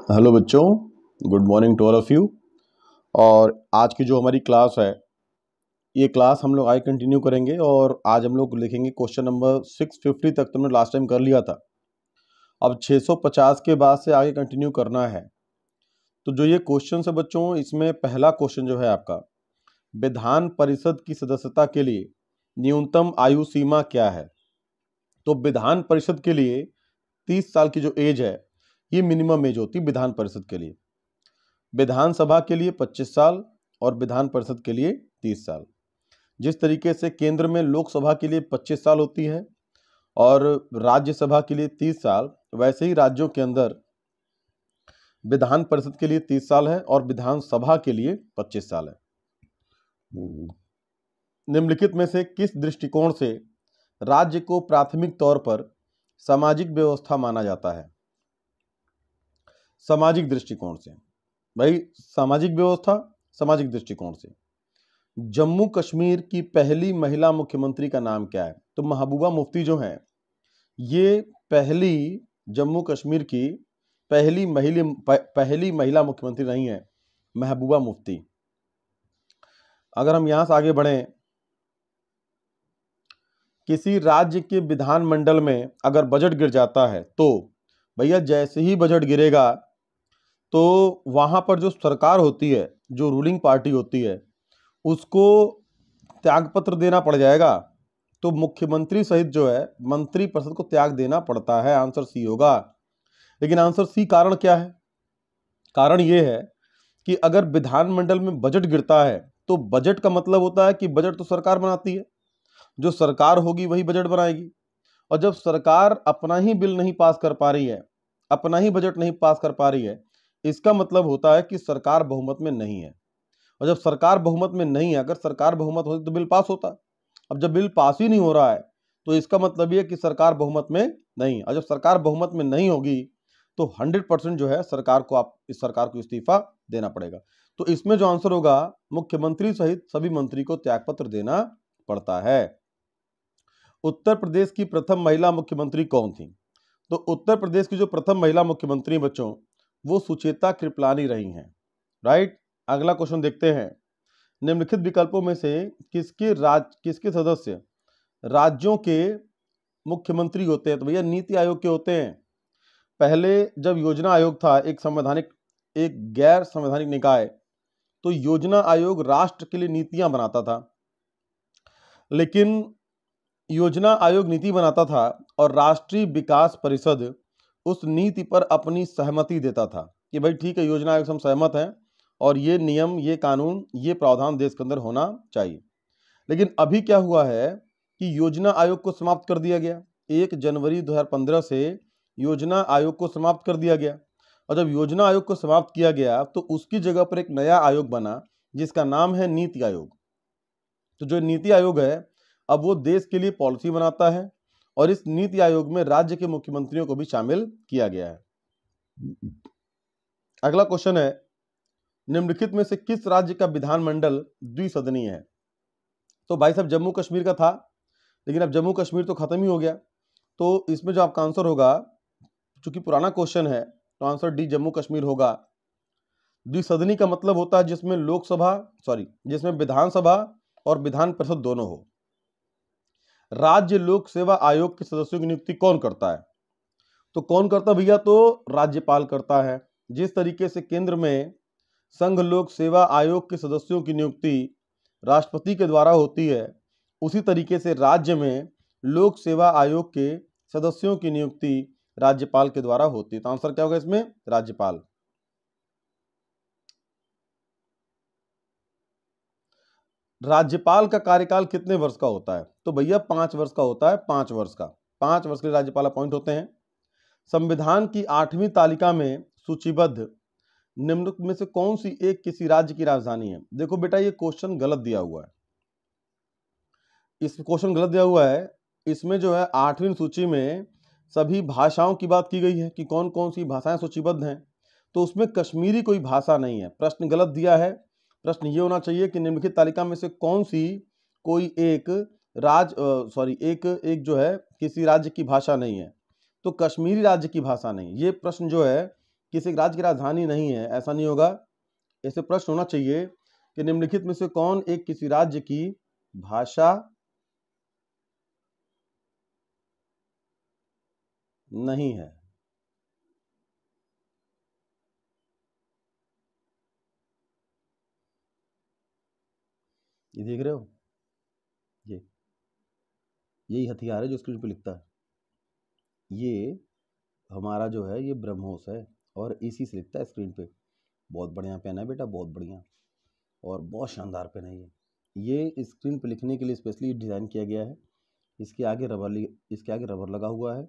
Hello बच्चों, good morning to all of you. और आज की जो हमारी क्लास है, ये क्लास हम लोग आगे कंटिन्यू करेंगे। और आज हम लोग लिखेंगे क्वेश्चन नंबर 650 तक तुमने लास्ट टाइम कर लिया था। अब 650 के बाद से आगे कंटिन्यू करना है। तो जो ये क्वेश्चन है बच्चों, इसमें पहला क्वेश्चन जो है आपका, विधान परिषद की सदस्यता के लिए न्यूनतम आयु सीमा क्या है। तो विधान परिषद के लिए 30 साल की जो एज है, ये मिनिमम एज होती है विधान परिषद के लिए। विधानसभा के लिए 25 साल और विधान परिषद के लिए 30 साल। जिस तरीके से केंद्र में लोकसभा के लिए 25 साल होती है और राज्यसभा के लिए 30 साल, वैसे ही राज्यों के अंदर विधान परिषद के लिए 30 साल है और विधानसभा के लिए 25 साल है। निम्नलिखित में से किस दृष्टिकोण से राज्य को प्राथमिक तौर पर सामाजिक व्यवस्था माना जाता है। सामाजिक दृष्टिकोण से, भाई सामाजिक व्यवस्था सामाजिक दृष्टिकोण से। जम्मू कश्मीर की पहली महिला मुख्यमंत्री का नाम क्या है। तो महबूबा मुफ्ती जो हैं, ये पहली जम्मू कश्मीर की पहली महिला मुख्यमंत्री रही हैं, महबूबा मुफ्ती। अगर हम यहां से आगे बढ़ें, किसी राज्य के विधानमंडल में अगर बजट गिर जाता है तो भैया जैसे ही बजट गिरेगा तो वहां पर जो सरकार होती है, जो रूलिंग पार्टी होती है, उसको त्यागपत्र देना पड़ जाएगा। तो मुख्यमंत्री सहित जो है मंत्रिपरिषद को त्याग देना पड़ता है। आंसर सी होगा। लेकिन आंसर सी कारण क्या है? कारण यह है कि अगर विधानमंडल में बजट गिरता है तो बजट का मतलब होता है कि बजट तो सरकार बनाती है, जो सरकार होगी वही बजट बनाएगी। और जब सरकार अपना ही बिल नहीं पास कर पा रही है, अपना ही बजट नहीं पास कर पा रही है, इसका मतलब होता है कि सरकार बहुमत में नहीं है। और जब सरकार बहुमत में नहीं है, अगर सरकार बहुमत होती तो बिल पास होता। अब जब बिल पास ही नहीं हो रहा है तो इसका मतलब ये है कि सरकार बहुमत में नहीं है। और जब सरकार बहुमत में नहीं होगी तो 100% जो है इस सरकार को इस्तीफा देना पड़ेगा। तो इसमें जो आंसर होगा, मुख्यमंत्री सहित सभी मंत्री को त्यागपत्र देना पड़ता है। उत्तर प्रदेश की प्रथम महिला मुख्यमंत्री कौन थी। तो उत्तर प्रदेश की जो प्रथम महिला मुख्यमंत्री बच्चों, वो सुचेता कृपलानी रही हैं। राइट। अगला क्वेश्चन देखते हैं, निम्नलिखित विकल्पों में से किसके सदस्य राज्यों के मुख्यमंत्री होते हैं। तो भैया नीति आयोग के होते हैं। पहले जब योजना आयोग था, एक गैर संवैधानिक निकाय, तो योजना आयोग राष्ट्र के लिए नीतियां बनाता था। लेकिन योजना आयोग नीति बनाता था और राष्ट्रीय विकास परिषद उस नीति पर अपनी सहमति देता था कि भाई ठीक है, योजना आयोग से हम सहमत हैं और ये नियम, ये कानून, ये प्रावधान देश के अंदर होना चाहिए। लेकिन अभी क्या हुआ है कि योजना आयोग को समाप्त कर दिया गया। 1 जनवरी 2015 से योजना आयोग को समाप्त कर दिया गया। और जब योजना आयोग को समाप्त किया गया तो उसकी जगह पर एक नया आयोग बना जिसका नाम है नीति आयोग। तो जो नीति आयोग है, अब वो देश के लिए पॉलिसी बनाता है और इस नीति आयोग में राज्य के मुख्यमंत्रियों को भी शामिल किया गया है। अगला क्वेश्चन है, निम्नलिखित में से किस राज्य का विधानमंडल द्विसदनीय है। तो भाई साहब जम्मू कश्मीर का था, लेकिन अब जम्मू कश्मीर तो खत्म ही हो गया। तो इसमें जो आपका आंसर होगा, चूंकि पुराना क्वेश्चन है तो आंसर डी जम्मू कश्मीर होगा। द्विसदनी का मतलब होता है जिसमें विधानसभा और विधान परिषद दोनों हो। राज्य लोक सेवा आयोग के सदस्यों की नियुक्ति कौन करता है। तो कौन करता भैया? तो राज्यपाल करता है। जिस तरीके से केंद्र में संघ लोक सेवा आयोग के सदस्यों की नियुक्ति राष्ट्रपति के द्वारा होती है, उसी तरीके से राज्य में लोक सेवा आयोग के सदस्यों की नियुक्ति राज्यपाल के द्वारा होती है। तो आंसर क्या होगा इसमें? राज्यपाल। राज्यपाल का कार्यकाल कितने वर्ष का होता है? तो भैया 5 वर्ष का होता है। 5 वर्ष का। 5 वर्ष के लिए राज्यपाल अपॉइंट होते हैं। संविधान की 8वीं तालिका में सूचीबद्ध निम्नलिखित में से कौन सी एक किसी राज्य की राजधानी है। देखो बेटा, ये क्वेश्चन गलत दिया हुआ है। इसमें जो है 8वीं सूची में सभी भाषाओं की बात की गई है कि कौन कौन सी भाषाएं सूचीबद्ध हैं। तो उसमें कश्मीरी कोई भाषा नहीं है। प्रश्न गलत दिया है। प्रश्न ये होना चाहिए कि निम्नलिखित तालिका में से कौन सी कोई एक जो है किसी राज्य की भाषा नहीं है। तो कश्मीरी राज्य की भाषा नहीं। ये प्रश्न जो है किसी राज्य की राजधानी नहीं है, ऐसा नहीं होगा। ऐसे प्रश्न होना चाहिए कि निम्नलिखित में से कौन एक किसी राज्य की भाषा नहीं है। ये देख रहे हो, ये यही हथियार है जो स्क्रीन पे लिखता है। ये हमारा जो है ये ब्रह्मोस है और इसी से लिखता है स्क्रीन पे। बहुत बढ़िया पेन है बेटा, बहुत बढ़िया और बहुत शानदार पेन है ये स्क्रीन पे लिखने के लिए स्पेशली डिज़ाइन किया गया है। इसके आगे रबर लगा हुआ है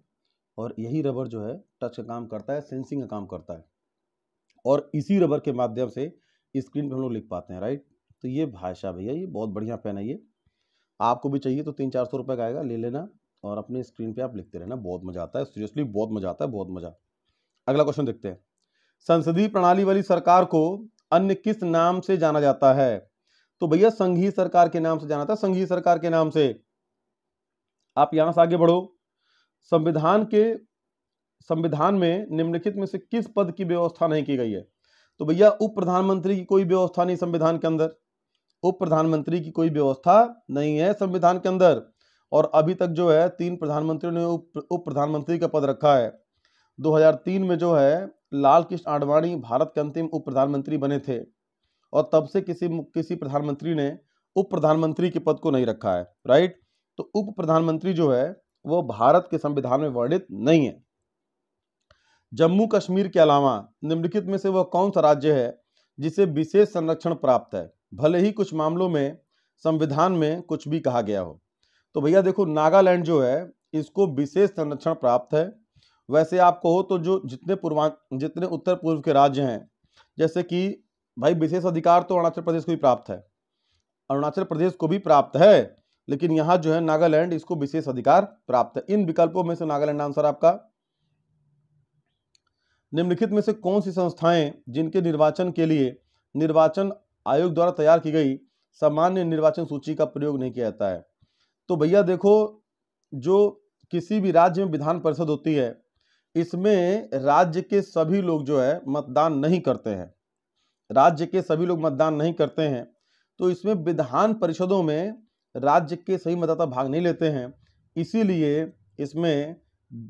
और यही रबर जो है टच का काम करता है, सेंसिंग का काम करता है और इसी रबर के माध्यम से स्क्रीन पे हम लोग लिख पाते हैं, राइट। तो ये भाषा भैया, ये बहुत बढ़िया पेन है। ये आपको भी चाहिए तो 300-400 रुपये का आएगा, ले लेना और अपने स्क्रीन पे आप लिखते रहना, बहुत मजा आता है, सीरियसली बहुत मजा आता है, बहुत मजा। अगला क्वेश्चन देखते हैं। संसदीय प्रणाली वाली सरकार को अन्य किस नाम से जाना जाता है? तो भैया संघीय सरकार के नाम से जाना था, संघीय सरकार के नाम से। आप यहां से आगे बढ़ो। संविधान में निम्नलिखित में से किस पद की व्यवस्था नहीं की गई है? तो भैया उप प्रधानमंत्री की कोई व्यवस्था नहीं संविधान के अंदर, उप प्रधानमंत्री की कोई व्यवस्था नहीं है संविधान के अंदर। और अभी तक जो है 3 प्रधानमंत्रियों ने उप प्रधानमंत्री का पद रखा है। 2003 में जो है लाल कृष्ण आडवाणी भारत के अंतिम उप प्रधानमंत्री बने थे और तब से किसी प्रधानमंत्री ने उप प्रधानमंत्री के पद को नहीं रखा है, राइट। तो उप प्रधानमंत्री जो है वो भारत के संविधान में वर्णित नहीं है। जम्मू कश्मीर के अलावा निम्नलिखित में से वह कौन सा राज्य है जिसे विशेष संरक्षण प्राप्त है, भले ही कुछ मामलों में संविधान में कुछ भी कहा गया हो? तो भैया देखो, नागालैंड जो है इसको विशेष संरक्षण प्राप्त है। वैसे आपको हो तो जो जितने उत्तर पूर्व के राज्य हैं, जैसे कि भाई विशेष अधिकार तो अरुणाचल प्रदेश को भी प्राप्त है, अरुणाचल प्रदेश को भी प्राप्त है, लेकिन यहाँ जो है नागालैंड, इसको विशेष अधिकार प्राप्त है। इन विकल्पों में से नागालैंड आंसर आपका। निम्नलिखित में से कौन सी संस्थाएं जिनके निर्वाचन के लिए निर्वाचन आयोग द्वारा तैयार की गई सामान्य निर्वाचन सूची का प्रयोग नहीं किया जाता है? तो भैया देखो, जो किसी भी राज्य में विधान परिषद होती है, इसमें राज्य के सभी लोग जो है मतदान नहीं करते हैं, राज्य के सभी लोग मतदान नहीं करते हैं। तो इसमें विधान परिषदों में राज्य के सही मतदाता भाग नहीं लेते हैं, इसीलिए इसमें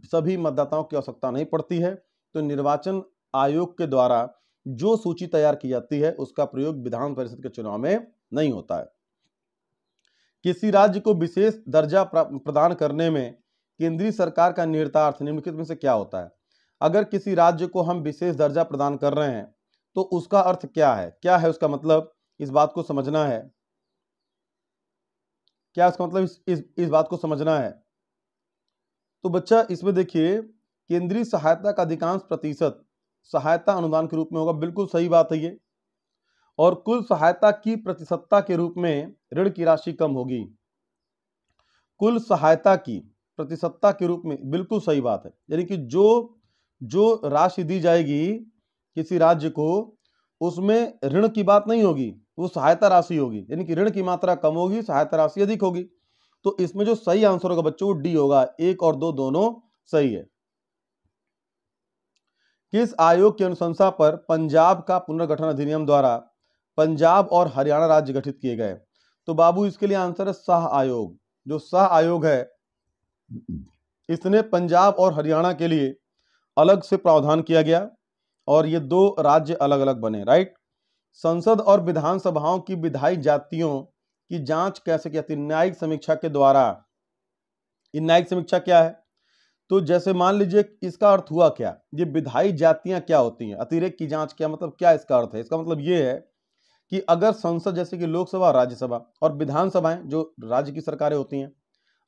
सभी मतदाताओं की आवश्यकता नहीं पड़ती है। तो निर्वाचन आयोग के द्वारा जो सूची तैयार की जाती है उसका प्रयोग विधान परिषद के चुनाव में नहीं होता है। किसी राज्य को विशेष दर्जा प्रदान करने में केंद्रीय सरकार का निहितार्थ निम्नलिखित में से क्या होता है? अगर किसी राज्य को हम विशेष दर्जा प्रदान कर रहे हैं तो उसका अर्थ क्या है, क्या है उसका मतलब, इस बात को समझना है। क्या इसका मतलब, इस बात को समझना है। तो बच्चा इसमें देखिए, केंद्रीय सहायता का अधिकांश प्रतिशत सहायता अनुदान के रूप में होगा, बिल्कुल सही बात है ये। और कुल सहायता की प्रतिशतता के रूप में ऋण की राशि कम होगी, कुल सहायता की प्रतिशतता के रूप में, बिल्कुल सही बात है। यानी कि जो राशि दी जाएगी किसी राज्य को, उसमें ऋण की बात नहीं होगी, वो सहायता राशि होगी, यानी कि ऋण की मात्रा कम होगी, सहायता राशि अधिक होगी। तो इसमें जो सही आंसर होगा बच्चों वो डी होगा, 1 और 2 दोनों सही है। किस आयोग की अनुशंसा पर पंजाब का पुनर्गठन अधिनियम द्वारा पंजाब और हरियाणा राज्य गठित किए गए? तो बाबू इसके लिए आंसर है शाह आयोग। जो शाह आयोग है इसने पंजाब और हरियाणा के लिए अलग से प्रावधान किया गया और ये 2 राज्य अलग अलग बने, राइट। संसद और विधानसभाओं की विधायी जातियों की जांच कैसे की जाती है? न्यायिक समीक्षा के द्वारा। न्यायिक समीक्षा क्या है? तो जैसे मान लीजिए, इसका अर्थ हुआ क्या, ये विधायी जातियां क्या होती हैं, अतिरेक की जांच क्या मतलब, क्या इसका अर्थ है? इसका मतलब ये है कि अगर संसद जैसे कि लोकसभा, राज्यसभा और विधानसभाएं जो राज्य की सरकारें होती हैं,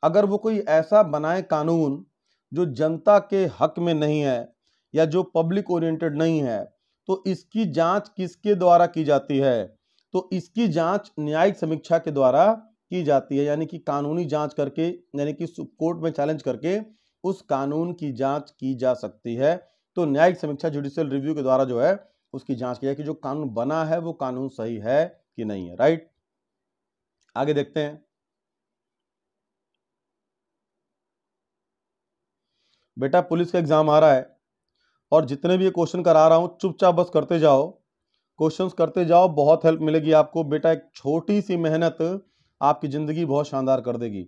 अगर वो कोई ऐसा बनाए कानून जो जनता के हक में नहीं है या जो पब्लिक ओरिएंटेड नहीं है, तो इसकी जांच किसके द्वारा की जाती है? तो इसकी जांच न्यायिक समीक्षा के द्वारा की जाती है, यानी कि कानूनी जांच करके, यानी कि कोर्ट में चैलेंज करके उस कानून की जांच की जा सकती है। तो न्यायिक समीक्षा, जुडिशियल रिव्यू के द्वारा जो है उसकी जांच की जाए कि जो कानून बना है वो कानून सही है कि नहीं है, राइट। आगे देखते हैं। बेटा पुलिस का एग्जाम आ रहा है और जितने भी ये क्वेश्चन करा रहा हूँ चुपचाप बस करते जाओ, क्वेश्चंस करते जाओ, बहुत हेल्प मिलेगी आपको बेटा। एक छोटी सी मेहनत आपकी ज़िंदगी बहुत शानदार कर देगी,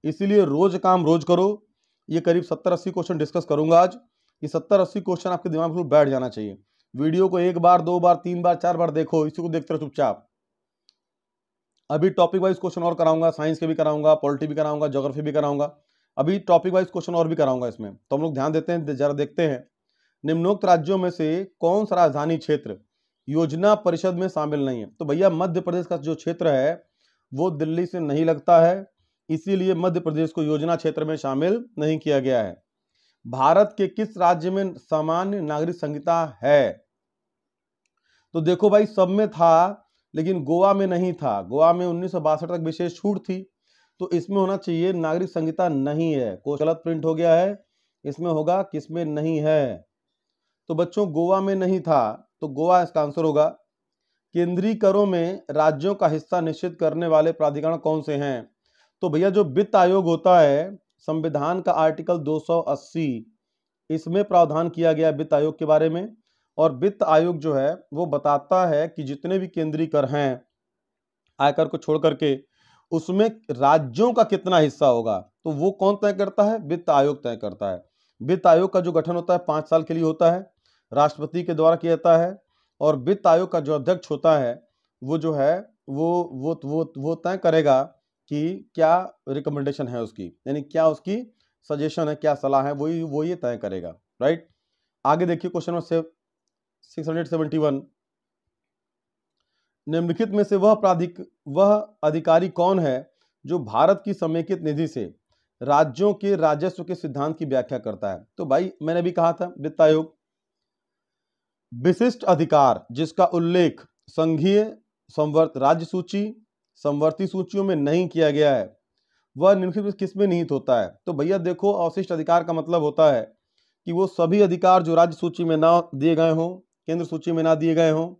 इसीलिए रोज काम रोज करो। ये करीब 70-80 क्वेश्चन डिस्कस करूंगा आज। ये 70-80 क्वेश्चन आपके दिमाग में बैठ जाना चाहिए। वीडियो को 1 बार 2 बार 3 बार 4 बार देखो, इसी को देखते रहो चुपचाप। अभी टॉपिक वाइज क्वेश्चन और कराऊंगा, साइंस के भी कराऊंगा, पॉलिटी भी कराऊंगा, ज्योग्राफी भी कराऊंगा। अभी टॉपिक वाइज क्वेश्चन और भी कराऊंगा इसमें, तो हम लोग ध्यान देते हैं, जरा देखते हैं। निम्नोक्त राज्यों में से कौन सा राजधानी क्षेत्र योजना परिषद में शामिल नहीं है? तो भैया मध्य प्रदेश का जो क्षेत्र है वो दिल्ली से नहीं लगता है, इसीलिए मध्य प्रदेश को योजना क्षेत्र में शामिल नहीं किया गया है। भारत के किस राज्य में सामान्य नागरिक संहिता है? तो देखो भाई, सब में था लेकिन गोवा में नहीं था। गोवा में 1962 तक विशेष छूट थी, तो इसमें होना चाहिए नागरिक संहिता नहीं है। कोई गलत प्रिंट हो गया है, इसमें होगा किसमें नहीं है। तो बच्चों गोवा में नहीं था, तो गोवा इसका आंसर होगा। केंद्रीय करों में राज्यों का हिस्सा निश्चित करने वाले प्राधिकरण कौन से हैं? तो भैया जो वित्त आयोग होता है, संविधान का आर्टिकल 280 इसमें प्रावधान किया गया वित्त आयोग के बारे में। और वित्त आयोग जो है वो बताता है कि जितने भी केंद्रीय कर हैं आयकर को छोड़ करके, उसमें राज्यों का कितना हिस्सा होगा, तो वो कौन तय करता है? वित्त आयोग तय करता है। वित्त आयोग का जो गठन होता है 5 साल के लिए होता है, राष्ट्रपति के द्वारा किया जाता है। और वित्त आयोग का जो अध्यक्ष होता है वो जो है वो तय करेगा कि क्या रिकमेंडेशन है उसकी, यानी क्या उसकी सजेशन है, क्या सलाह है, वो ये तय करेगा। राइट, आगे देखिए क्वेश्चन नंबर 671। निम्नलिखित में से वह अधिकारी कौन है जो भारत की समेकित निधि से राज्यों के राजस्व के सिद्धांत की व्याख्या करता है? तो भाई मैंने भी कहा था वित्त आयोग। विशिष्ट अधिकार जिसका उल्लेख संघीय राज्य सूची समवर्ती सूचियों में नहीं किया गया है, वह निम्नलिखित में किसमें निहित होता है? तो भैया देखो, अवशिष्ट अधिकार का मतलब होता है कि वो सभी अधिकार जो राज्य सूची में ना दिए गए हों, केंद्र सूची में ना दिए गए हों,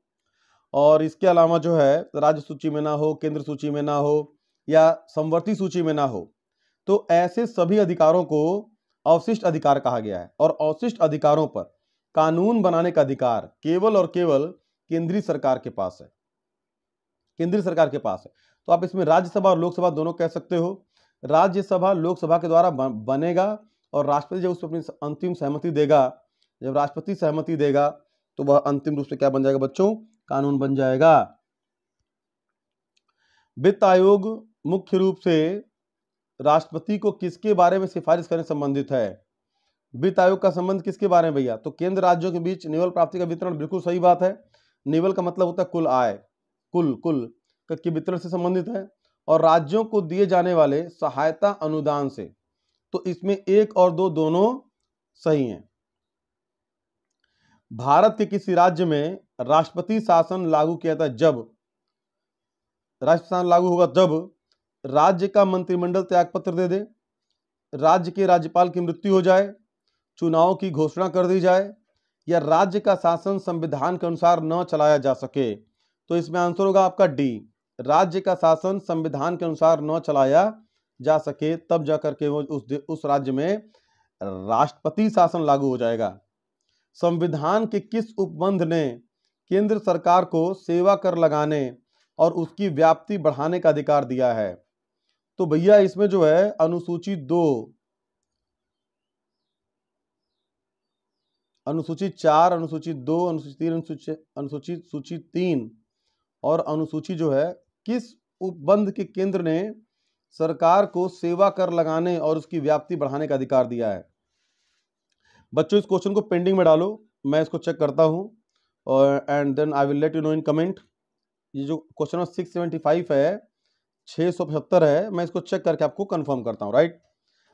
और इसके अलावा जो है राज्य सूची में ना हो, केंद्र सूची में ना हो, या समवर्ती सूची में ना हो, तो ऐसे सभी अधिकारों को अवशिष्ट अधिकार कहा गया है। और अवशिष्ट अधिकारों पर कानून बनाने का अधिकार केवल और केवल केंद्रीय सरकार के पास है, केंद्रीय सरकार के पास है। तो आप इसमें राज्यसभा और लोकसभा दोनों कह सकते हो। राज्यसभा लोकसभा के द्वारा बनेगा और राष्ट्रपति जब उस पर अपनी अंतिम सहमति देगा, जब राष्ट्रपति सहमति देगा तो वह अंतिम रूप से क्या बन जाएगा बच्चों? कानून बन जाएगा। वित्त आयोग मुख्य रूप से राष्ट्रपति को किसके बारे में सिफारिश करने संबंधित है? वित्त आयोग का संबंध किसके बारे में भैया? तो केंद्र राज्यों के बीच निवल प्राप्ति का वितरण, बिल्कुल सही बात है। निवल का मतलब होता है कुल आय, कुल के वितरण से संबंधित है। और राज्यों को दिए जाने वाले सहायता अनुदान से, तो इसमें 1 और 2 दोनों सही हैं। भारत के किसी राज्य में राष्ट्रपति शासन लागू किया था जब, राष्ट्रपति शासन लागू होगा जब राज्य का मंत्रिमंडल त्यागपत्र दे दे, राज्य के राज्यपाल की मृत्यु हो जाए, चुनाव की घोषणा कर दी जाए, या राज्य का शासन संविधान के अनुसार न चलाया जा सके। तो इसमें आंसर होगा आपका डी, राज्य का शासन संविधान के अनुसार न चलाया जा सके, तब जाकर के वो उस राज्य में राष्ट्रपति शासन लागू हो जाएगा। संविधान के किस उपबंध ने केंद्र सरकार को सेवा कर लगाने और उसकी व्याप्ति बढ़ाने का अधिकार दिया है? तो भैया इसमें जो है अनुसूची 2, अनुसूची 4, अनुसूची 2, अनुसूची 3, अनुसूची 3 और अनुसूची जो है किस उपबंध के केंद्र ने सरकार को सेवा कर लगाने और उसकी व्याप्ति बढ़ाने का अधिकार दिया है? बच्चों इस क्वेश्चन को पेंडिंग में डालो, मैं इसको चेक करता हूं और and then I will let you know in comment. ये जो क्वेश्चन नंबर 675 है, 675 है, मैं इसको चेक करके आपको कंफर्म करता हूं। राइट,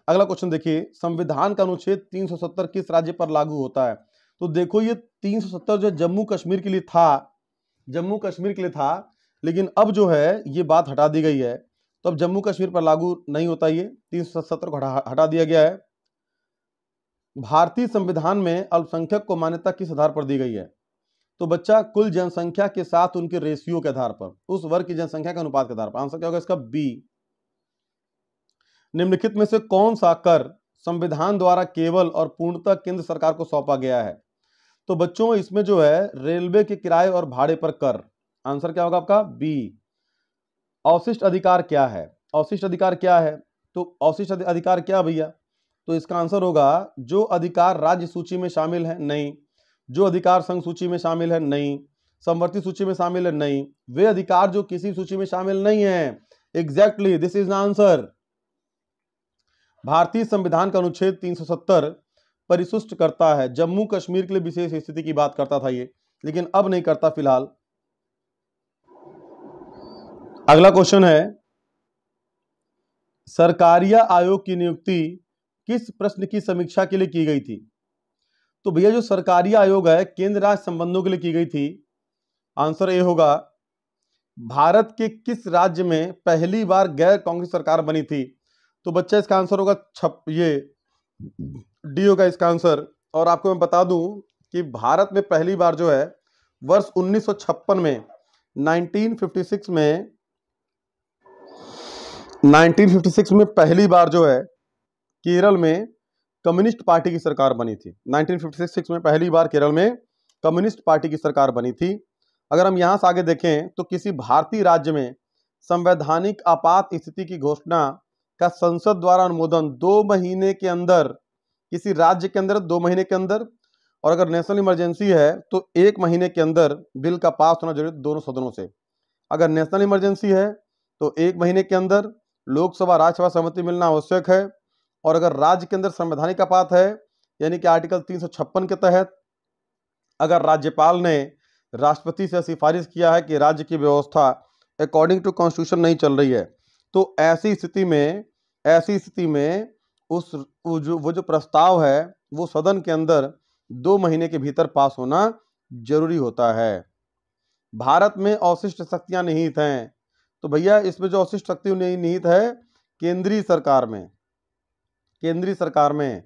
अगला क्वेश्चन देखिए, संविधान का अनुच्छेद 370 किस राज्य पर लागू होता है? तो देखो ये 370 जो जम्मू कश्मीर के लिए था, जम्मू कश्मीर के लिए था, लेकिन अब जो है ये बात हटा दी गई है, तो अब जम्मू कश्मीर पर लागू नहीं होता, ये 370 को हटा दिया गया है। भारतीय संविधान में अल्पसंख्यक को मान्यता किस आधार पर दी गई है? तो बच्चा कुल जनसंख्या के साथ उनके रेशियो के आधार पर, उस वर्ग की जनसंख्या के अनुपात के आधार पर। आंसर क्या होगा इसका? बी। निम्नलिखित में से कौन सा कर संविधान द्वारा केवल और पूर्णतः केंद्र सरकार को सौंपा गया है? तो बच्चों इसमें जो है रेलवे के किराए और भाड़े पर कर, आंसर क्या होगा आपका बी। अवशिष्ट अधिकार क्या है? अवशिष्ट अधिकार क्या है? तो अवशिष्ट अधिकार क्या भैया? तो इसका आंसर होगा जो अधिकार राज्य सूची में शामिल है, नहीं। जो अधिकार संघ सूची में शामिल है, नहीं। समवर्ती सूची में शामिल है, नहीं। वे अधिकार जो किसी सूची में शामिल नहीं है। Exactly, this is the answer. भारतीय संविधान का अनुच्छेद 370 परिशिष्ट करता है, जम्मू कश्मीर के लिए विशेष स्थिति की बात करता था ये, लेकिन अब नहीं करता फिलहाल। अगला क्वेश्चन है, सरकारिया आयोग की नियुक्ति किस प्रश्न की समीक्षा के लिए की गई थी? तो भैया जो सरकारिया आयोग है केंद्र राज्य संबंधों के लिए की गई थी। आंसर ए होगा, भारत के किस राज्य में पहली बार गैर कांग्रेस सरकार बनी थी? तो बच्चा इसका आंसर होगा ये डी होगा इसका आंसर। और आपको मैं बता दूं कि भारत में पहली बार जो है वर्ष 1956 में 1956 में पहली बार जो है केरल में कम्युनिस्ट पार्टी की सरकार बनी थी। 1956 में पहली बार केरल में कम्युनिस्ट पार्टी की सरकार बनी थी। अगर हम यहां से आगे देखें तो किसी भारतीय राज्य में संवैधानिक आपात स्थिति की घोषणा का संसद द्वारा अनुमोदन 2 महीने के अंदर, किसी राज्य के अंदर 2 महीने के अंदर, और अगर नेशनल इमरजेंसी है तो 1 महीने के अंदर बिल का पास होना जरूरी दोनों सदनों से। अगर नेशनल इमरजेंसी है तो 1 महीने के अंदर लोकसभा राज्यसभा सहमति मिलना आवश्यक है। और अगर राज्य के अंदर संवैधानिक आपात है यानी कि आर्टिकल 356 के तहत अगर राज्यपाल ने राष्ट्रपति से सिफारिश किया है कि राज्य की व्यवस्था अकॉर्डिंग टू कॉन्स्टिट्यूशन नहीं चल रही है, तो ऐसी स्थिति में वो जो प्रस्ताव है वो सदन के अंदर 2 महीने के भीतर पास होना जरूरी होता है। भारत में अवशिष्ट शक्तियां निहित हैं, तो भैया इसमें जो अवशिष्ट शक्ति निहित है केंद्रीय सरकार में।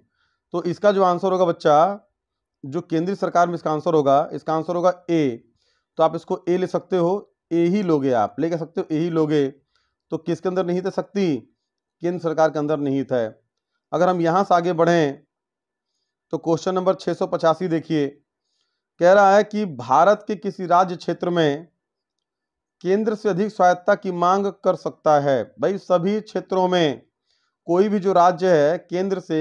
तो इसका जो आंसर होगा बच्चा, जो केंद्रीय सरकार में इसका आंसर होगा ए। तो आप इसको ए ले सकते हो, ए ही लोगे, आप ले सकते हो ए ही लोगे। तो किसके अंदर निहित है शक्ति? केंद्र सरकार के अंदर निहित है। अगर हम यहां से आगे बढ़ें तो क्वेश्चन नंबर 685 देखिए, कह रहा है कि भारत के किसी राज्य क्षेत्र में केंद्र से अधिक स्वायत्तता की मांग कर सकता है। भाई सभी क्षेत्रों में कोई भी जो राज्य है केंद्र से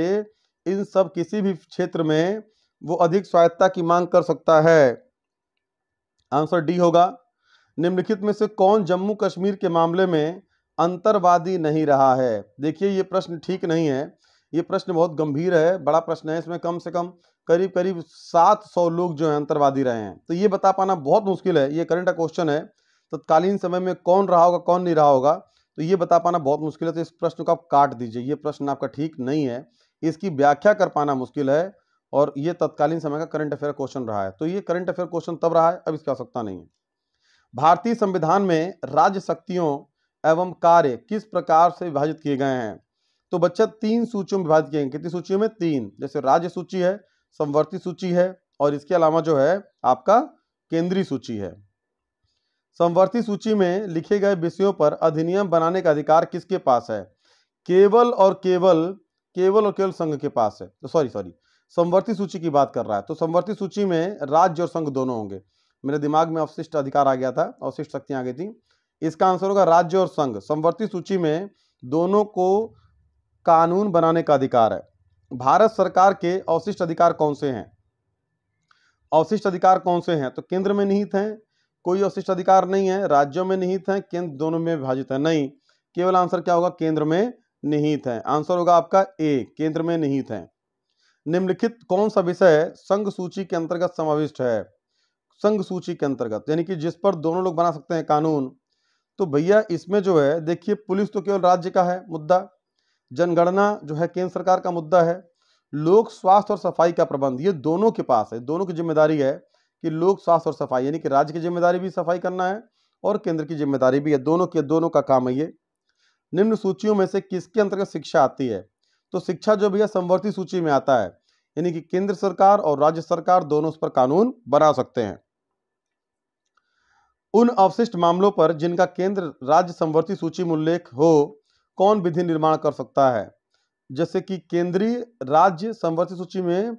इन सब किसी भी क्षेत्र में वो अधिक स्वायत्तता की मांग कर सकता है। आंसर डी होगा। निम्नलिखित में से कौन जम्मू कश्मीर के मामले में अंतर्वादी नहीं रहा है? देखिए ये प्रश्न ठीक नहीं है, ये प्रश्न बहुत गंभीर है, बड़ा प्रश्न है। इसमें कम से कम करीब 700 लोग जो है अंतर्वादी रहे हैं, तो ये बता पाना बहुत मुश्किल है। ये करंट क्वेश्चन है, तत्कालीन समय में कौन रहा होगा कौन नहीं रहा होगा, तो ये बता पाना बहुत मुश्किल है। तो इस प्रश्न को आप काट दीजिए, ये प्रश्न आपका ठीक नहीं है, इसकी व्याख्या कर पाना मुश्किल है, और ये तत्कालीन समय का करंट अफेयर क्वेश्चन रहा है। तो ये करंट अफेयर क्वेश्चन तब रहा है, अब इसकी आवश्यकता नहीं है। भारतीय संविधान में राज्य शक्तियों एवं कार्य किस प्रकार से विभाजित किए गए हैं? तो बच्चा 3 सूचियों में विभाजित किए गए। कितनी सूचियों में? 3। जैसे राज्य सूची है, समवर्ती सूची है, और इसके अलावा जो है आपका केंद्रीय सूची है। समवर्ती सूची में लिखे गए विषयों पर अधिनियम बनाने का अधिकार किसके पास है? केवल और केवल संघ के पास है। तो सॉरी समवर्ती सूची की बात कर रहा है, तो समवर्ती सूची में राज्य और संघ दोनों होंगे। मेरे दिमाग में अवशिष्ट अधिकार आ गया था, अवशिष्ट शक्तियां आ गई थी। इसका आंसर होगा राज्य और संघ। समवर्ती सूची में दोनों को कानून बनाने का अधिकार है। भारत सरकार के अवशिष्ट अधिकार कौन से हैं? अवशिष्ट अधिकार कौन से हैं? तो केंद्र में निहित हैं, कोई अवशिष्ट अधिकार नहीं है। राज्यों में निहित हैं, केंद्र दोनों में विभाजित है, नहीं। केवल आंसर क्या होगा? केंद्र में निहित है। आंसर होगा आपका ए, केंद्र में निहित है। निम्नलिखित कौन सा विषय संघ सूची के अंतर्गत समाविष्ट है? संघ सूची के अंतर्गत यानी कि जिस पर दोनों लोग बना सकते हैं कानून। तो भैया इसमें जो है देखिए, पुलिस तो केवल राज्य का है मुद्दा, जनगणना जो है केंद्र सरकार का मुद्दा है, लोक स्वास्थ्य और सफाई का प्रबंध ये दोनों के पास है। दोनों की जिम्मेदारी है कि लोक स्वास्थ्य और सफाई, यानी कि राज्य की जिम्मेदारी भी सफाई करना है और केंद्र की जिम्मेदारी भी है, दोनों का काम है ये। निम्न सूचियों में से किसके अंतर्गत शिक्षा आती है? तो शिक्षा जो भैया समवर्ती सूची में आता है, यानी कि केंद्र सरकार और राज्य सरकार दोनों उस पर कानून बना सकते हैं। उन अवशिष्ट मामलों पर जिनका केंद्र राज्य समवर्ती सूची में उल्लेख हो कौन विधि निर्माण कर सकता है? जैसे कि केंद्रीय राज्य समवर्ती सूची में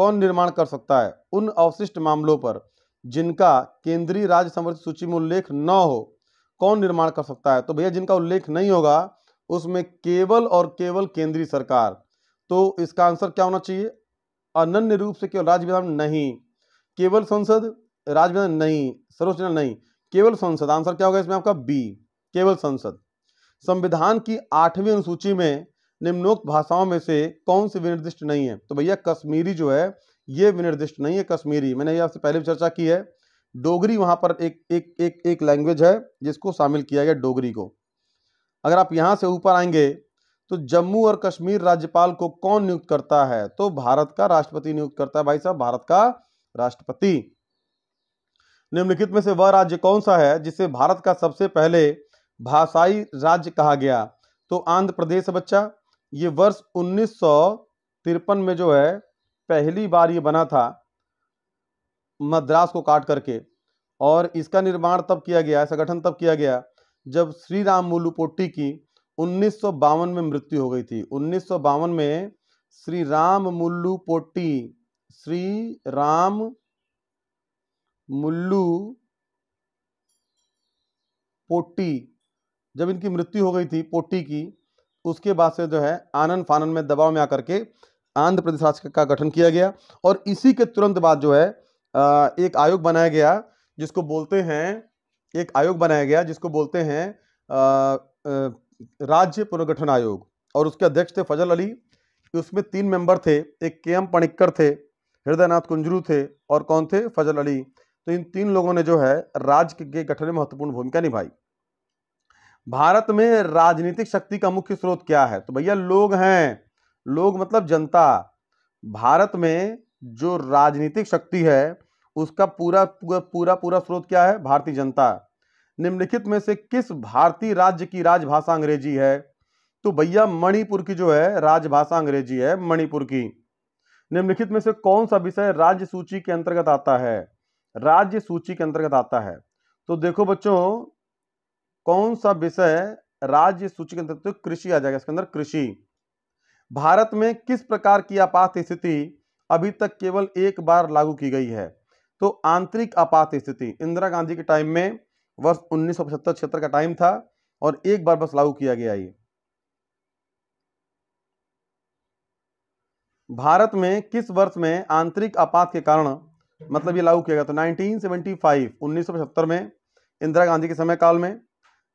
कौन निर्माण कर सकता है? उन अवशिष्ट मामलों पर जिनका केंद्रीय राज्य समवर्ती सूची में उल्लेख न हो कौन निर्माण कर सकता है? तो भैया जिनका उल्लेख नहीं होगा उसमें केवल और केवल केंद्रीय सरकार। तो इसका आंसर क्या होना चाहिए? अनन्य रूप से केवल राज्य विधान नहीं, केवल संसद, राज्य विधान नहीं, सर्वोच्च न्यायालय नहीं, केवल संसद। आंसर क्या होगा इसमें आपका? बी, केवल संसद। संविधान की 8वीं अनुसूची में निम्नोक्त भाषाओं में से कौन सी विनिर्दिष्ट नहीं है? तो भैया कश्मीरी जो है ये विनिर्दिष्ट नहीं है। कश्मीरी मैंने ये आपसे पहले भी चर्चा की है। डोगरी वहां पर एक लैंग्वेज है जिसको शामिल किया गया, डोगरी को। अगर आप यहां से ऊपर आएंगे तो जम्मू और कश्मीर राज्यपाल को कौन नियुक्त करता है? तो भारत का राष्ट्रपति नियुक्त करता है भाई साहब, भारत का राष्ट्रपति। निम्नलिखित में से वह राज्य कौन सा है जिसे भारत का सबसे पहले भाषाई राज्य कहा गया? तो आंध्र प्रदेश है बच्चा। ये वर्ष 1953 में जो है पहली बार ये बना था मद्रास को काट करके, और इसका निर्माण तब किया गया, ऐसा गठन तब किया गया जब श्री राममुलु पोट्टी की 1952 में मृत्यु हो गई थी। 1952 में श्री राममुलु पोट्टी, श्री राममुलु पोट्टी, जब इनकी मृत्यु हो गई थी पोट्टी की, उसके बाद से जो है आनन फानन में दबाव में आकर के आंध्र प्रदेश राज्य का गठन किया गया। और इसी के तुरंत बाद जो है एक आयोग बनाया गया जिसको बोलते हैं, एक आयोग बनाया गया जिसको बोलते हैं राज्य पुनर्गठन आयोग, और उसके अध्यक्ष थे फजल अली। उसमें 3 मेंबर थे, एक के एम पणिक्कर थे, हृदयनाथ कुंजरू थे, और कौन थे? फजल अली। तो इन 3 लोगों ने जो है राज्य के गठन में महत्वपूर्ण भूमिका निभाई। भारत में राजनीतिक शक्ति का मुख्य स्रोत क्या है? तो भैया लोग हैं, लोग मतलब जनता। भारत में जो राजनीतिक शक्ति है उसका पूरा पूरा पूरा स्रोत क्या है? भारतीय जनता। निम्नलिखित में से किस भारतीय राज्य की राजभाषा अंग्रेजी है? तो भैया मणिपुर की जो है राजभाषा अंग्रेजी है, मणिपुर की। निम्नलिखित में से कौन सा विषय राज्य सूची के अंतर्गत आता है? राज्य सूची के अंतर्गत आता है। तो देखो बच्चों, कौन सा विषय राज्य सूची के अंतर्गत? तो कृषि आ जाएगा इसके अंदर, कृषि। भारत में किस प्रकार की आपात स्थिति अभी तक केवल एक बार लागू की गई है? तो आंतरिक आपात स्थिति इंदिरा गांधी के टाइम में वर्ष 1975-76 का टाइम था, और एक बार बस लागू किया गया ये। भारत में किस वर्ष में आंतरिक आपात के कारण मतलब ये लागू किया गया? तो 1975, 1975 में, इंदिरा गांधी के समय काल में।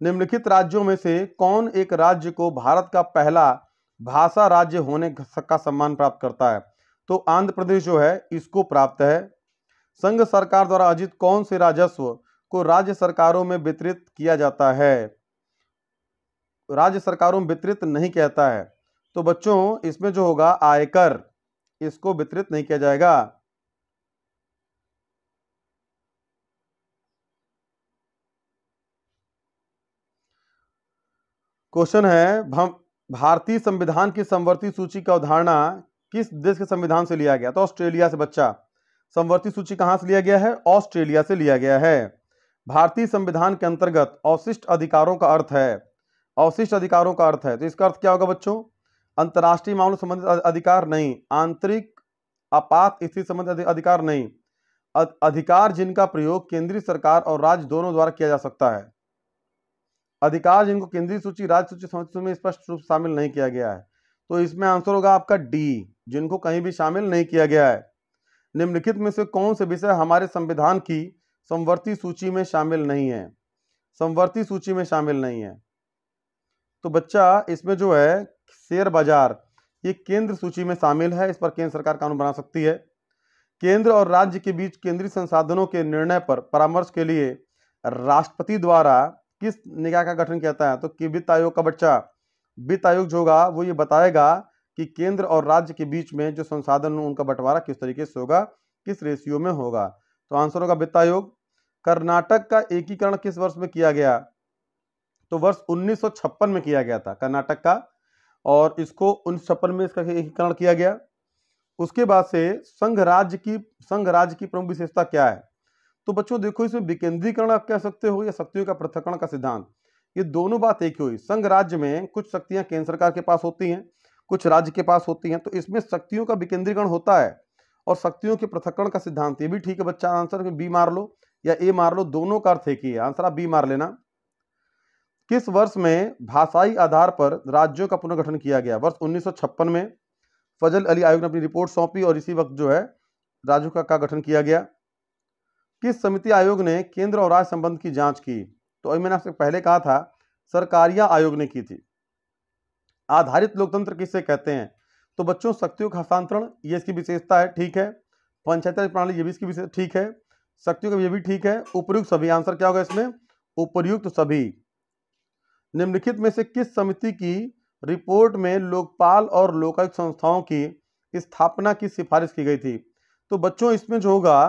निम्नलिखित राज्यों में से कौन एक राज्य को भारत का पहला भाषा राज्य होने का सम्मान प्राप्त करता है? तो आंध्र प्रदेश जो है इसको प्राप्त है। संघ सरकार द्वारा अर्जित कौन से राजस्व को राज्य सरकारों में वितरित किया जाता है? राज्य सरकारों में वितरित नहीं कहता है। तो बच्चों इसमें जो होगा आयकर, इसको वितरित नहीं किया जाएगा। क्वेश्चन है, भारतीय संविधान की समवर्ती सूची का अवधारणा किस देश के संविधान से लिया गया? तो ऑस्ट्रेलिया से बच्चा। समवर्ती सूची कहां से लिया गया है? ऑस्ट्रेलिया से लिया गया है। भारतीय संविधान के अंतर्गत अवशिष्ट अधिकारों का अर्थ है, अवशिष्ट अधिकारों का अर्थ है, तो इसका अर्थ क्या होगा बच्चों? अंतर्राष्ट्रीय मामलों संबंधित अधिकार नहीं, आंतरिक आपात स्थिति संबंधित अधिकार नहीं, अधिकार जिनका प्रयोग केंद्रीय सरकार और राज्य दोनों द्वारा किया जा सकता है। अधिकार जिनको केंद्रीय सूची, राज्य सूची, समवर्ती में स्पष्ट रूप से शामिल नहीं किया गया है। तो इसमें आंसर होगा आपका डी, जिनको कहीं भी शामिल नहीं किया गया है। निम्नलिखित में से कौन से विषय हमारे संविधान की समवर्ती सूची में शामिल नहीं है? समवर्ती सूची में शामिल नहीं है। तो बच्चा इसमें जो है शेयर बाजार, ये केंद्र सूची में शामिल है, इस पर केंद्र सरकार कानून बना सकती है। केंद्र और राज्य के बीच केंद्रीय संसाधनों के निर्णय पर परामर्श के लिए राष्ट्रपति द्वारा किस निकाय का गठन किया जाता है? तो कि वित्त आयोग का बच्चा। वित्त आयोग जो होगा वो ये बताएगा कि केंद्र और राज्य के बीच में जो संसाधन उनका बंटवारा किस तरीके से होगा, किस रेशियो में होगा। तो आंसर होगा वित्त आयोग। कर्नाटक का एकीकरण किस वर्ष में किया गया? तो वर्ष 1956 में किया गया था कर्नाटक का, और इसको 1956 में इसका एकीकरण किया गया। उसके बाद से संघ राज्य की प्रमुख विशेषता क्या है? तो बच्चों देखो, इसमें विकेंद्रीकरण आप कह सकते हो या शक्तियों का पृथक्करण का सिद्धांत, ये दोनों बात एक ही हुई। संघ राज्य में कुछ शक्तियां केंद्र सरकार के पास होती हैं, कुछ राज्य के पास होती हैं, तो इसमें शक्तियों का विकेंद्रीकरण होता है। और शक्तियों के पृथक्करण का सिद्धांत, ये भी ठीक है बच्चा। आंसर में बी मार लो या ए मार लो, दोनों का अर्थ एक ही है। आंसर आप बी मार लेना। किस वर्ष में भाषाई आधार पर राज्यों का पुनर्गठन किया गया? वर्ष 1956 में फजल अली आयोग ने अपनी रिपोर्ट सौंपी और इसी वक्त जो है राज्यों का गठन किया गया। किस समिति आयोग ने केंद्र और राज्य संबंध की जांच की? तो अभी मैंने आपसे पहले कहा था सरकारिया आयोग ने की थी। आधारित लोकतंत्र किसे कहते हैं? तो बच्चों शक्तियों का हस्तांतरण, ये इसकी विशेषता है, ठीक है। पंचायती प्रणाली, ये भी इसकी विशेषता, ठीक है। शक्तियों का, ये भी ठीक है। उपयुक्त सभी, आंसर क्या होगा इसमें? उपयुक्त सभी। निम्नलिखित में से किस समिति की रिपोर्ट में लोकपाल और लोकायुक्त संस्थाओं की स्थापना की सिफारिश की गई थी? तो बच्चों इसमें जो होगा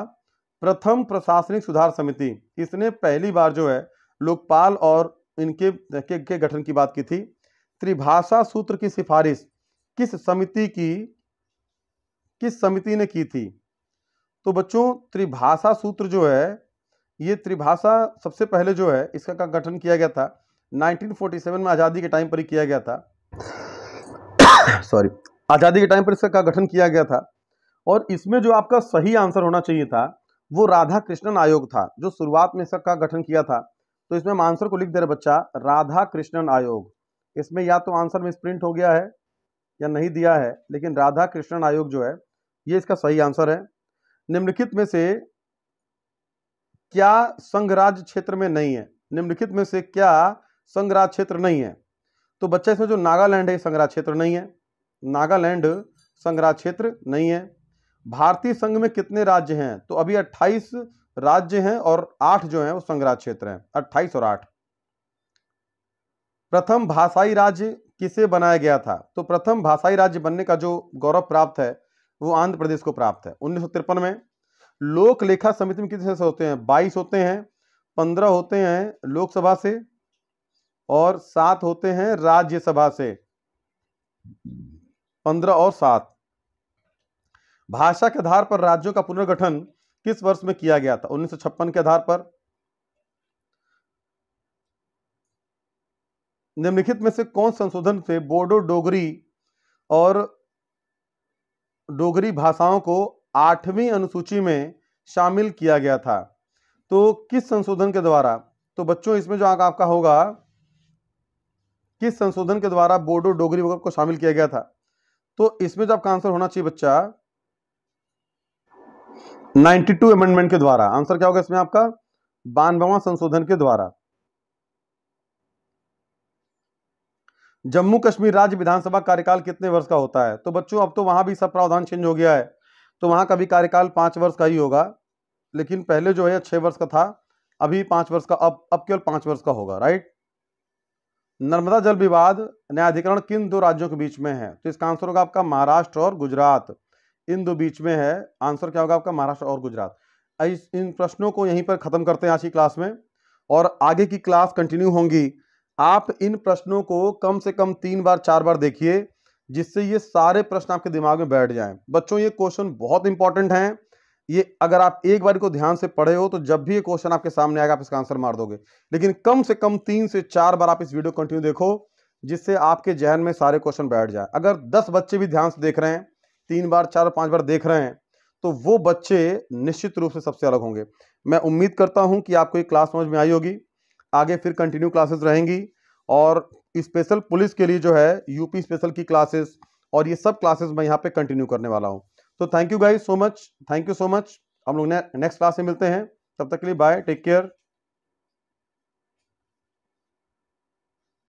प्रथम प्रशासनिक सुधार समिति, इसने पहली बार जो है लोकपाल और इनके के गठन की बात की थी। त्रिभाषा सूत्र की सिफारिश किस समिति ने की थी? तो बच्चों त्रिभाषा सूत्र जो है, ये त्रिभाषा सबसे पहले जो है इसका गठन किया गया था 1947 में, आज़ादी के टाइम पर ही किया गया था। सॉरी, आज़ादी के टाइम पर इसका गठन किया गया था। और इसमें जो आपका सही आंसर होना चाहिए था वो राधा कृष्णन आयोग था, जो शुरुआत में इसका गठन किया था। तो इसमें हम आंसर को लिख दे रहे बच्चा, राधा कृष्णन आयोग। इसमें या तो आंसर में प्रिंट हो गया है या नहीं दिया है, लेकिन राधा कृष्णन आयोग जो है ये इसका सही आंसर है। निम्नलिखित में से क्या संघराज्य क्षेत्र में नहीं है? निम्नलिखित में से क्या संघराज्य क्षेत्र नहीं है? तो बच्चा इसमें जो नागालैंड है संघराज्य क्षेत्र नहीं है, नागालैंड संघराज्य क्षेत्र नहीं है। भारतीय संघ में कितने राज्य हैं? तो अभी 28 राज्य हैं और 8 जो हैं वो संघराज्य क्षेत्र हैं, 28 और 8। प्रथम भाषाई राज्य किसे बनाया गया था? तो प्रथम भाषाई राज्य बनने का जो गौरव प्राप्त है वो आंध्र प्रदेश को प्राप्त है 1953 में। लोक लेखा समिति में कितने सदस्य होते हैं? 22 होते हैं, 15 होते हैं लोकसभा से और 7 होते हैं राज्यसभा से, 15 और 7। भाषा के आधार पर राज्यों का पुनर्गठन किस वर्ष में किया गया था? 1956 के आधार पर। निम्नलिखित में से कौन संशोधन से बोडो डोगरी और डोगरी भाषाओं को 8वीं अनुसूची में शामिल किया गया था? तो किस संशोधन के द्वारा? तो बच्चों इसमें जो आपका होगा, किस संशोधन के द्वारा बोडो डोगरी वगैरह को शामिल किया गया था? तो इसमें जो आपका आंसर होना चाहिए बच्चा 92 अमेंडमेंट के द्वारा। आंसर क्या होगा इसमें आपका? 92वां संशोधन के द्वारा। जम्मू कश्मीर राज्य विधानसभा कार्यकाल कितने वर्ष का होता है? तो बच्चों अब तो वहां भी सब प्रावधान चेंज हो गया है, तो वहां का भी कार्यकाल 5 वर्ष का ही होगा, लेकिन पहले जो है 6 वर्ष का था, अभी 5 वर्ष का, अब केवल 5 वर्ष का होगा, राइट। नर्मदा जल विवाद न्यायाधिकरण किन 2 राज्यों के बीच में है? तो इसका आंसर होगा आपका महाराष्ट्र और गुजरात, इन 2 बीच में है। आंसर क्या होगा आपका? महाराष्ट्र और गुजरात। इन प्रश्नों को यहीं पर खत्म करते हैं आज की क्लास में, और आगे की क्लास कंटिन्यू होंगी। आप इन प्रश्नों को कम से कम 3 बार 4 बार देखिए, जिससे ये सारे प्रश्न आपके दिमाग में बैठ जाएं। बच्चों ये क्वेश्चन बहुत इंपॉर्टेंट हैं, ये अगर आप एक बार को ध्यान से पढ़े हो तो जब भी ये क्वेश्चन आपके सामने आएगा आप इसका आंसर मार दोगे। लेकिन कम से कम 3 से 4 बार आप इस वीडियो कंटिन्यू देखो, जिससे आपके जहन में सारे क्वेश्चन बैठ जाए। अगर 10 बच्चे भी ध्यान से देख रहे हैं, 3 बार 4 5 बार देख रहे हैं, तो वो बच्चे निश्चित रूप से सबसे अलग होंगे। मैं उम्मीद करता हूं कि आपको ये क्लास समझ में आई होगी। आगे फिर कंटिन्यू क्लासेस रहेंगी, और स्पेशल पुलिस के लिए जो है यूपी स्पेशल की क्लासेस और ये सब क्लासेस मैं यहाँ पे कंटिन्यू करने वाला हूँ। तो thank you guys so much, thank you so much. हम लोग नेक्स्ट क्लास में मिलते हैं, तब तक के लिए बाय, टेक केयर।